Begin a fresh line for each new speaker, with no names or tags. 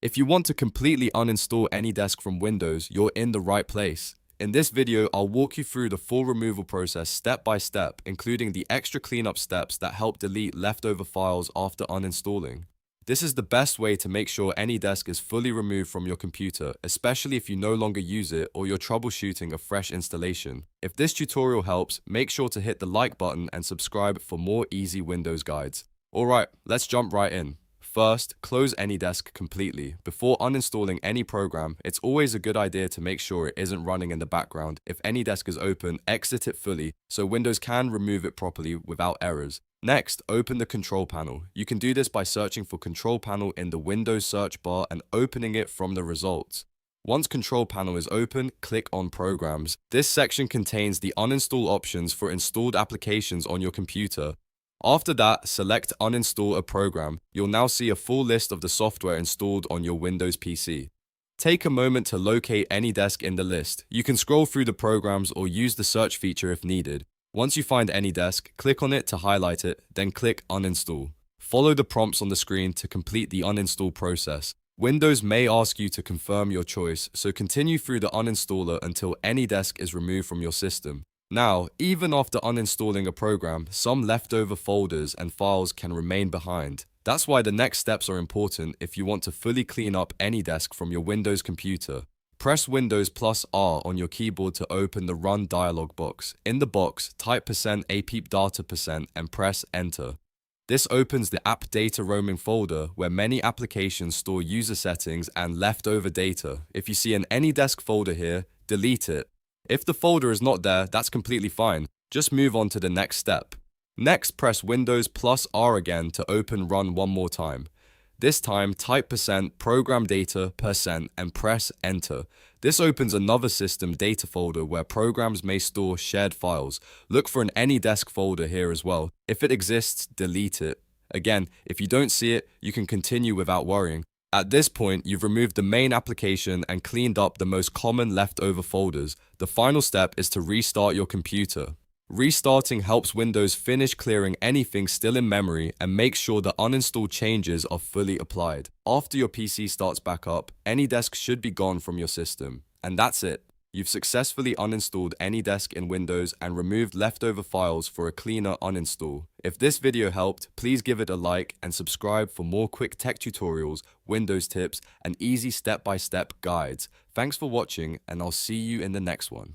If you want to completely uninstall AnyDesk from Windows, you're in the right place. In this video, I'll walk you through the full removal process step by step, including the extra cleanup steps that help delete leftover files after uninstalling. This is the best way to make sure AnyDesk is fully removed from your computer, especially if you no longer use it or you're troubleshooting a fresh installation. If this tutorial helps, make sure to hit the like button and subscribe for more easy Windows guides. Alright, let's jump right in. First, close AnyDesk completely. Before uninstalling any program, it's always a good idea to make sure it isn't running in the background. If AnyDesk is open, exit it fully so Windows can remove it properly without errors. Next, open the control panel. You can do this by searching for control panel in the Windows search bar and opening it from the results. Once control panel is open, click on Programs. This section contains the uninstall options for installed applications on your computer. After that, select Uninstall a program. You'll now see a full list of the software installed on your Windows PC. Take a moment to locate AnyDesk in the list. You can scroll through the programs or use the search feature if needed. Once you find AnyDesk, click on it to highlight it, then click Uninstall. Follow the prompts on the screen to complete the uninstall process. Windows may ask you to confirm your choice, so continue through the uninstaller until AnyDesk is removed from your system. Now, even after uninstalling a program, some leftover folders and files can remain behind. That's why the next steps are important if you want to fully clean up AnyDesk from your Windows computer. Press Windows plus R on your keyboard to open the Run dialog box. In the box, type %appdata% and press Enter. This opens the AppData roaming folder where many applications store user settings and leftover data. If you see an AnyDesk folder here, delete it. If the folder is not there, that's completely fine. Just move on to the next step. Next, press Windows plus R again to open Run one more time. This time, type %ProgramData% and press Enter. This opens another system data folder where programs may store shared files. Look for an AnyDesk folder here as well. If it exists, delete it. Again, if you don't see it, you can continue without worrying. At this point, you've removed the main application and cleaned up the most common leftover folders. The final step is to restart your computer. Restarting helps Windows finish clearing anything still in memory and make sure the uninstalled changes are fully applied. After your PC starts back up, AnyDesk should be gone from your system. And that's it. You've successfully uninstalled AnyDesk in Windows and removed leftover files for a cleaner uninstall. If this video helped, please give it a like and subscribe for more quick tech tutorials, Windows tips, and easy step-by-step guides. Thanks for watching, and I'll see you in the next one.